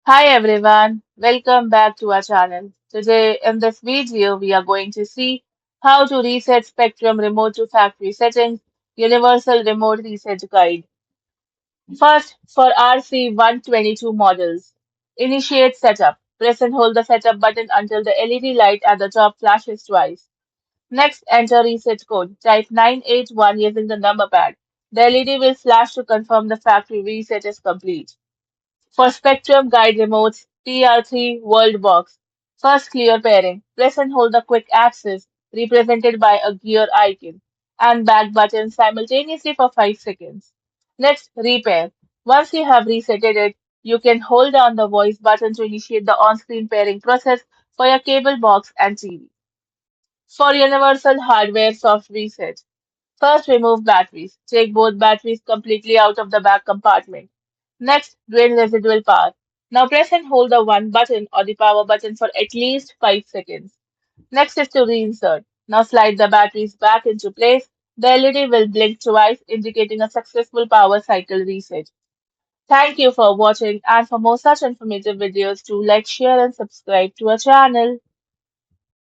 Hi everyone, welcome back to our channel. Today in this video we are going to see how to reset Spectrum Remote to Factory Settings Universal Remote Reset Guide. First, for RC122 models, initiate setup. Press and hold the setup button until the LED light at the top flashes twice. Next, enter reset code. Type 981 using the number pad. The LED will flash to confirm the factory reset is complete. For Spectrum Guide Remotes, PR3 World Box. First, clear pairing. Press and hold the quick axis, represented by a gear icon, and back button simultaneously for 5 seconds. Next, repair. Once you have resetted it, you can hold down the voice button to initiate the on-screen pairing process for your cable box and TV. For universal hardware soft reset, first remove batteries. Take both batteries completely out of the back compartment. Next, drain residual power. Now press and hold the one button or the power button for at least 5 seconds. Next is to reinsert. Now slide the batteries back into place. The LED will blink twice, indicating a successful power cycle reset. Thank you for watching, and for more such informative videos, do like, share and subscribe to our channel.